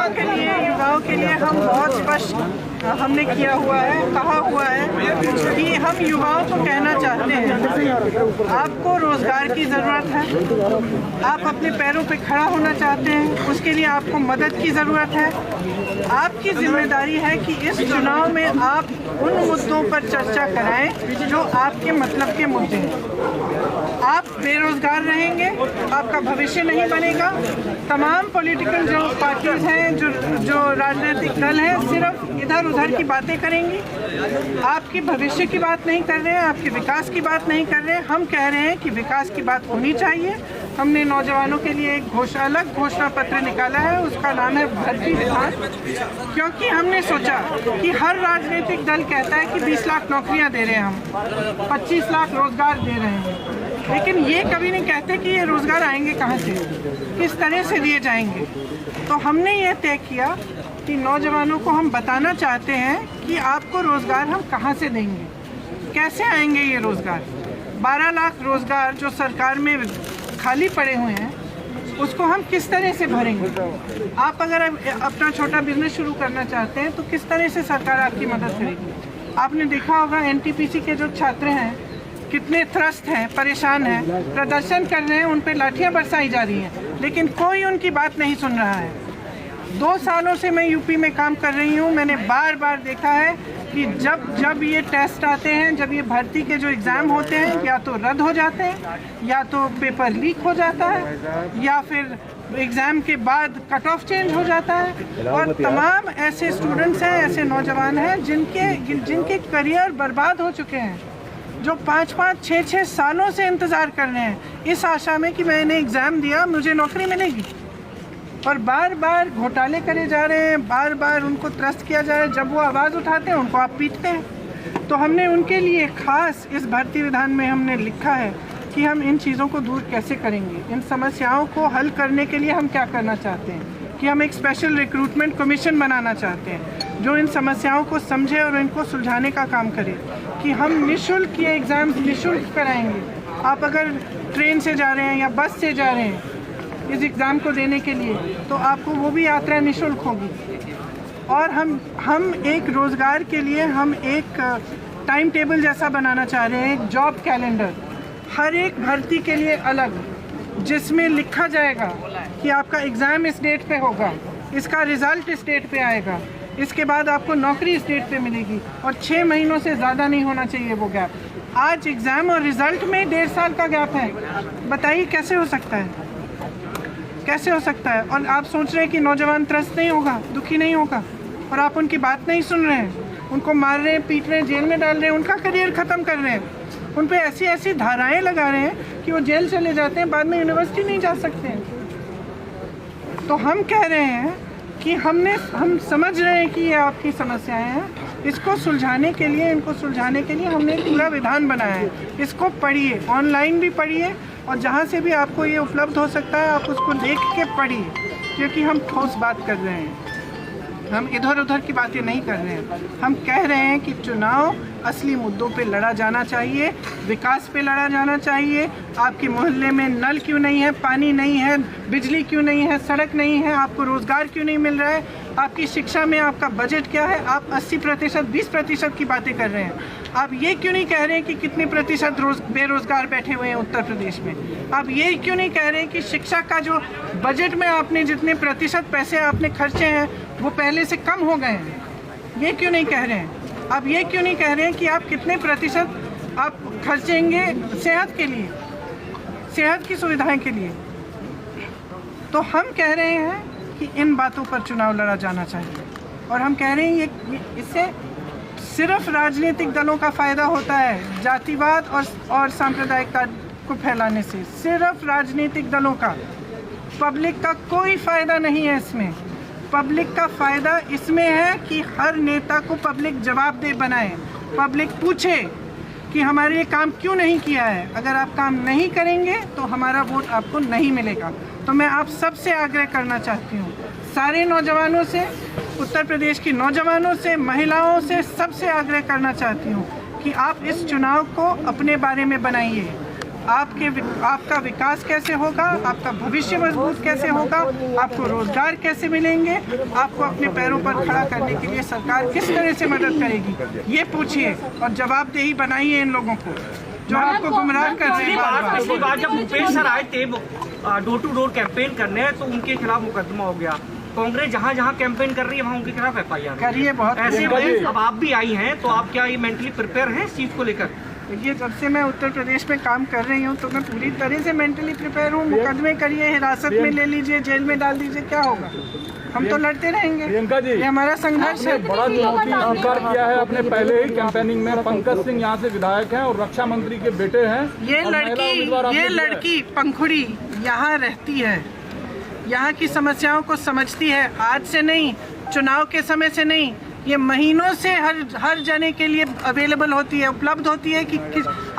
युवाओं के लिए हम बहुत स्पष्ट हमने किया हुआ है, कहा हुआ है कि हम युवाओं को कहना चाहते हैं आपको रोजगार की ज़रूरत है, आप अपने पैरों पे खड़ा होना चाहते हैं, उसके लिए आपको मदद की ज़रूरत है। आपकी जिम्मेदारी है कि इस चुनाव में आप उन मुद्दों पर चर्चा कराएं जो आपके मतलब के मुद्दे हैं। आप बेरोजगार रहेंगे, आपका भविष्य नहीं बनेगा। तमाम पॉलिटिकल जो पार्टीज हैं, जो राजनीतिक दल हैं, सिर्फ इधर उधर की बातें करेंगी, आपकी भविष्य की बात नहीं कर रहे हैं, आपके विकास की बात नहीं कर रहे हैं। हम कह रहे हैं कि विकास की बात होनी चाहिए। हमने नौजवानों के लिए एक अलग घोषणा पत्र निकाला है, उसका नाम है भर्ती विधान, क्योंकि हमने सोचा कि हर राजनीतिक दल कहता है कि 20 लाख नौकरियां दे रहे हैं, हम 25 लाख रोजगार दे रहे हैं, लेकिन ये कभी नहीं कहते कि ये रोजगार आएंगे कहाँ से, किस तरह से दिए जाएंगे। तो हमने ये तय किया कि नौजवानों को हम बताना चाहते हैं कि आपको रोजगार हम कहाँ से देंगे, कैसे आएंगे ये रोजगार। 12 लाख रोजगार जो सरकार में खाली पड़े हुए हैं, उसको हम किस तरह से भरेंगे। आप अगर अपना छोटा बिजनेस शुरू करना चाहते हैं तो किस तरह से सरकार आपकी मदद करेगी। आपने देखा होगा एनटीपीसी के जो छात्र हैं कितने त्रस्त हैं, परेशान हैं, प्रदर्शन कर रहे हैं, उन पर लाठियां बरसाई जा रही हैं, लेकिन कोई उनकी बात नहीं सुन रहा है। 2 सालों से मैं यूपी में काम कर रही हूँ, मैंने बार बार देखा है कि जब ये टेस्ट आते हैं, जब ये भर्ती के जो एग्ज़ाम होते हैं, या तो रद्द हो जाते हैं, या तो पेपर लीक हो जाता है, या फिर एग्ज़ाम के बाद कट ऑफ चेंज हो जाता है। और तमाम ऐसे स्टूडेंट्स हैं, ऐसे नौजवान हैं जिनके करियर बर्बाद हो चुके हैं, जो 5-5, 6-6 सालों से इंतज़ार कर रहे हैं इस आशा में कि मैंने एग्ज़ाम दिया, मुझे नौकरी मिलेगी। और बार बार घोटाले करे जा रहे हैं, बार बार उनको त्रस्त किया जा रहा है। जब वो आवाज़ उठाते हैं उनको आप पीटते हैं। तो हमने उनके लिए खास इस भर्ती विधान में हमने लिखा है कि हम इन चीज़ों को दूर कैसे करेंगे, इन समस्याओं को हल करने के लिए हम क्या करना चाहते हैं कि हम एक स्पेशल रिक्रूटमेंट कमीशन बनाना चाहते हैं जो इन समस्याओं को समझे और इनको सुलझाने का काम करे, कि हम निःशुल्क ये एग्ज़ाम निःशुल्क कराएंगे। आप अगर ट्रेन से जा रहे हैं या बस से जा रहे हैं इस एग्ज़ाम को देने के लिए, तो आपको वो भी यात्रा निःशुल्क होगी। और हम एक रोज़गार के लिए हम एक टाइम टेबल जैसा बनाना चाह रहे हैं, एक जॉब कैलेंडर, हर एक भर्ती के लिए अलग, जिसमें लिखा जाएगा कि आपका एग्ज़ाम इस डेट पे होगा, इसका रिज़ल्ट इस डेट पे आएगा, इसके बाद आपको नौकरी इस डेट पे मिलेगी, और 6 महीनों से ज़्यादा नहीं होना चाहिए वो गैप। आज एग्ज़ाम और रिज़ल्ट में 1.5 साल का गैप है, बताइए कैसे हो सकता है, कैसे हो सकता है। और आप सोच रहे हैं कि नौजवान त्रस्त नहीं होगा, दुखी नहीं होगा, और आप उनकी बात नहीं सुन रहे हैं, उनको मार रहे हैं, पीट रहे हैं, जेल में डाल रहे हैं, उनका करियर ख़त्म कर रहे हैं, उन पे ऐसी ऐसी धाराएं लगा रहे हैं कि वो जेल चले जाते हैं, बाद में यूनिवर्सिटी नहीं जा सकते हैं। तो हम कह रहे हैं कि हम समझ रहे हैं कि ये आपकी समस्याएं हैं, इसको सुलझाने के लिए, इनको सुलझाने के लिए हमने एक पूरा विधान बनाया है। इसको पढ़िए, ऑनलाइन भी पढ़िए, और जहाँ से भी आपको ये उपलब्ध हो सकता है आप उसको देख के पढ़िए, क्योंकि हम ठोस बात कर रहे हैं, हम इधर उधर की बातें नहीं कर रहे हैं। हम कह रहे हैं कि चुनाव असली मुद्दों पे लड़ा जाना चाहिए, विकास पे लड़ा जाना चाहिए। आपके मोहल्ले में नल क्यों नहीं है, पानी नहीं है, बिजली क्यों नहीं है, सड़क नहीं है, आपको रोज़गार क्यों नहीं मिल रहा है, आपकी शिक्षा में आपका बजट क्या है, आप 80%, 20% की बातें कर रहे हैं। आप ये क्यों नहीं कह रहे हैं कि कितने प्रतिशत बेरोज़गार बैठे हुए हैं उत्तर प्रदेश में। आप ये क्यों नहीं कह रहे हैं कि शिक्षा का जो बजट में आपने जितने प्रतिशत पैसे आपने खर्चे हैं वो पहले से कम हो गए हैं, ये क्यों नहीं कह रहे हैं। आप ये क्यों नहीं कह रहे हैं कि आप कितने प्रतिशत आप खर्चेंगे सेहत के लिए, सेहत की सुविधाएं के लिए। तो हम कह रहे हैं कि इन बातों पर चुनाव लड़ा जाना चाहिए, और हम कह रहे हैं ये इससे सिर्फ राजनीतिक दलों का फ़ायदा होता है, जातिवाद और सांप्रदायिकता को फैलाने से सिर्फ राजनीतिक दलों का, पब्लिक का कोई फ़ायदा नहीं है इसमें। पब्लिक का फ़ायदा इसमें है कि हर नेता को पब्लिक जवाबदेह बनाए, पब्लिक पूछे कि हमारे ये काम क्यों नहीं किया है। अगर आप काम नहीं करेंगे तो हमारा वोट आपको नहीं मिलेगा। तो मैं आप सबसे आग्रह करना चाहती हूँ, सारे नौजवानों से, उत्तर प्रदेश की नौजवानों से, महिलाओं से, सबसे आग्रह करना चाहती हूँ कि आप इस चुनाव को अपने बारे में बनाइए, आपका विकास कैसे होगा, आपका भविष्य मजबूत कैसे होगा, आपको रोजगार कैसे मिलेंगे, आपको अपने पैरों पर खड़ा करने के लिए सरकार किस तरह से मदद करेगी, ये पूछिए और जवाबदेही बनाइए इन लोगों को जो आपको गुमराह कर रहे हैं। पिछली बार जब भूपेश सर आए थे डोर टू डोर कैंपेन करने, तो उनके खिलाफ मुकदमा हो गया। कांग्रेस जहाँ जहाँ कैंपेन कर रही है वहाँ उनके खिलाफ FIR करिए। बहुत ऐसे में अब आप भी आई हैं, तो आप क्या ये मेंटली प्रिपेयर हैं इस चीज को लेकर? देखिए, जब से मैं उत्तर प्रदेश में काम कर रही हूँ तो मैं पूरी तरह से मेंटली प्रिपेयर हूँ। मुकदमे करिए, हिरासत में ले लीजिए, जेल में डाल दीजिए, क्या होगा, हम तो लड़ते रहेंगे। प्रियंका जी, ये हमारा संघर्ष है। बड़ा चुनौती स्वीकार किया है आपने पहले ही कैंपेनिंग में। पंकज सिंह यहाँ से विधायक हैं और रक्षा मंत्री के बेटे हैं। ये लड़की पंखुड़ी यहाँ रहती है, यहाँ की समस्याओं को समझती है। आज से नहीं, चुनाव के समय से नहीं, ये महीनों से हर जने के लिए अवेलेबल होती है, उपलब्ध होती है कि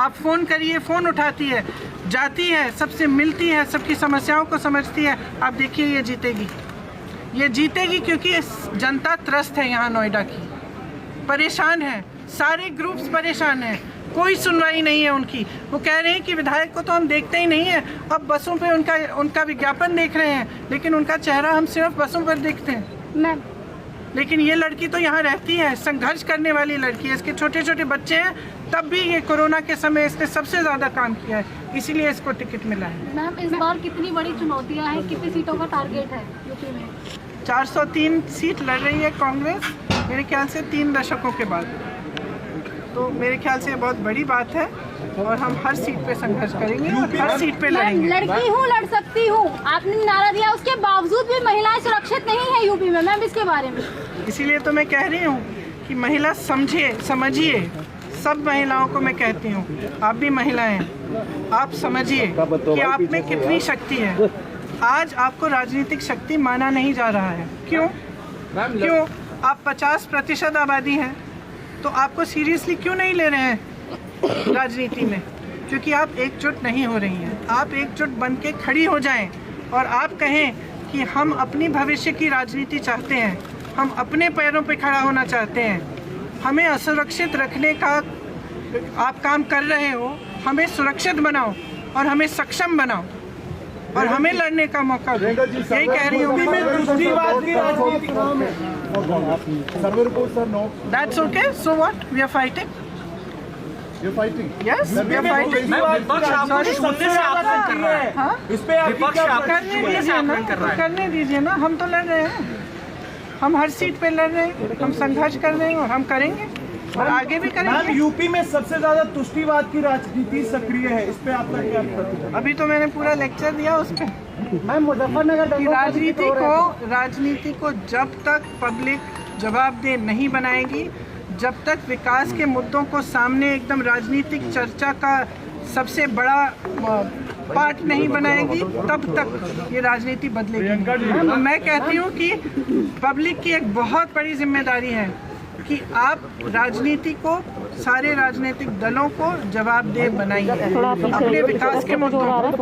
आप फ़ोन करिए, फ़ोन उठाती है, जाती है, सबसे मिलती है, सबकी समस्याओं को समझती है। आप देखिए, ये जीतेगी क्योंकि जनता त्रस्त है यहाँ नोएडा की, परेशान है, सारे ग्रुप्स परेशान हैं, कोई सुनवाई नहीं है उनकी। वो कह रहे हैं कि विधायक को तो हम देखते ही नहीं है, अब बसों पे उनका विज्ञापन देख रहे हैं, लेकिन उनका चेहरा हम सिर्फ बसों पर देखते हैं। लेकिन ये लड़की तो यहाँ रहती है, संघर्ष करने वाली लड़की है। इसके छोटे छोटे बच्चे हैं, तब भी ये कोरोना के समय इसने सबसे ज़्यादा काम किया है, इसीलिए इसको टिकट मिला है। मैम, इस बार कितनी बड़ी चुनौतियाँ हैं, कितनी सीटों का टारगेट है यूपी में? 403 सीट लड़ रही है कांग्रेस, मेरे ख्याल से 3 दशकों के बाद। तो मेरे ख्याल से बहुत बड़ी बात है और हम हर सीट पे संघर्ष करेंगे और हर सीट पे लड़ेंगे। लड़की हूँ, लड़ सकती हूँ, आपने नारा दिया, उसके बावजूद भी महिलाएं सुरक्षित नहीं है यूपी में। मैम, इसके बारे में इसीलिए तो मैं कह रही हूँ कि महिला समझिए। सब महिलाओं को मैं कहती हूँ, आप भी महिलाएं हैं, आप समझिए कि आप में कितनी शक्ति है। आज आपको राजनीतिक शक्ति माना नहीं जा रहा है। क्यों? आप 50% आबादी हैं, तो आपको सीरियसली क्यों नहीं ले रहे हैं राजनीति में? क्योंकि आप एकजुट नहीं हो रही हैं। आप एकजुट बन के खड़ी हो जाएं और आप कहें कि हम अपनी भविष्य की राजनीति चाहते हैं, हम अपने पैरों पे खड़ा होना चाहते हैं, हमें असुरक्षित रखने का आप काम कर रहे हो, हमें सुरक्षित बनाओ और हमें सक्षम बनाओ और हमें लड़ने का मौका दो। यही कह रही हूँ। That's okay. So what? We are fighting. You're fighting. Yes, we are fighting. विपक्ष आपको सुनने से आक्रमण कर रहा है। हाँ? विपक्ष आपको सुनने से आक्रमण कर रहा है। करने दीजिए ना, हम तो लड़ रहे हैं, हम हर सीट पे लड़ रहे हैं, हम संघर्ष कर रहे हैं और हम करेंगे और आगे भी करेंगे। यूपी में सबसे ज्यादा तुष्टिवाद की राजनीति सक्रिय है, इस पे आपका क्या प्रतिक्रिया? अभी तो मैंने पूरा लेक्चर दिया उस पर। मुजफ्फरनगर राजनीति को जब तक पब्लिक जवाबदेह नहीं बनाएगी, जब तक विकास के मुद्दों को सामने एकदम राजनीतिक चर्चा का सबसे बड़ा पार्ट नहीं बनाएगी, तब तक ये राजनीति बदलेगी। मैं कहती हूँ कि पब्लिक की एक बहुत बड़ी जिम्मेदारी है कि आप राजनीति को, सारे राजनीतिक दलों को जवाबदेह बनाइए, अपने विकास के मुद्दों पर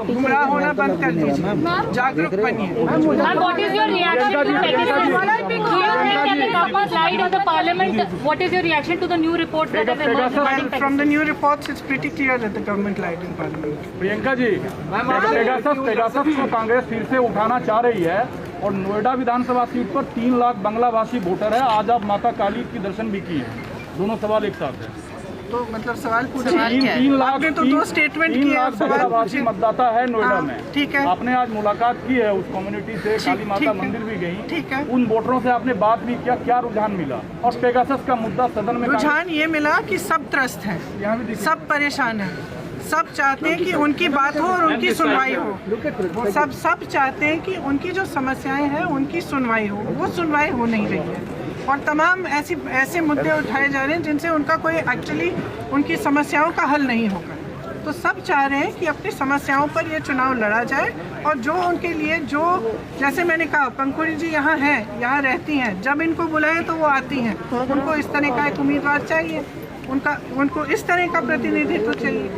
गुमराह होना बंद कर दीजिए, जागरूक बनिए। What is your reaction to Pegasus? Do you think that the government lied on the parliament? What is your reaction to the new reports that have emerged? Well, from the new reports, it's pretty clear that the government lied in parliament. Priyanka ji, Pegasus को कांग्रेस फिर से उठाना चाह रही है और नोएडा विधानसभा seat पर 3 lakh बांग्लाभाषी voter है। आज आप माता काली की दर्शन भी किए हैं। दोनों सवाल एक साथ है। तो मतलब सवाल पूछिए। 3 लाख आपने तो 2 स्टेटमेंट किए हैं, बांग्लाभाषी मतदाता है नोएडा में। ठीक है। आपने आज मुलाकात की है उस कम्युनिटी से, काली माता मंदिर भी गई। ठीक है। उन वोटरों से आपने बात भी किया, क्या रुझान मिला? और पेगासस का मुद्दा सदन में रुझान ये मिला कि सब त्रस्त हैं, सब परेशान हैं, सब चाहते हैं कि उनकी बात हो और उनकी सुनवाई हो। सब चाहते हैं कि उनकी जो समस्याएं हैं उनकी सुनवाई हो, वो सुनवाई हो नहीं रही है और तमाम ऐसे मुद्दे उठाए जा रहे हैं जिनसे उनका कोई एक्चुअली उनकी समस्याओं का हल नहीं होगा। तो सब चाह रहे हैं कि अपनी समस्याओं पर ये चुनाव लड़ा जाए और जो उनके लिए, जो जैसे मैंने कहा, पंखुड़ी जी यहाँ हैं, यहाँ रहती हैं, जब इनको बुलाए तो वो आती हैं। उनको इस तरह का एक उम्मीदवार चाहिए, उनको इस तरह का प्रतिनिधित्व चाहिए।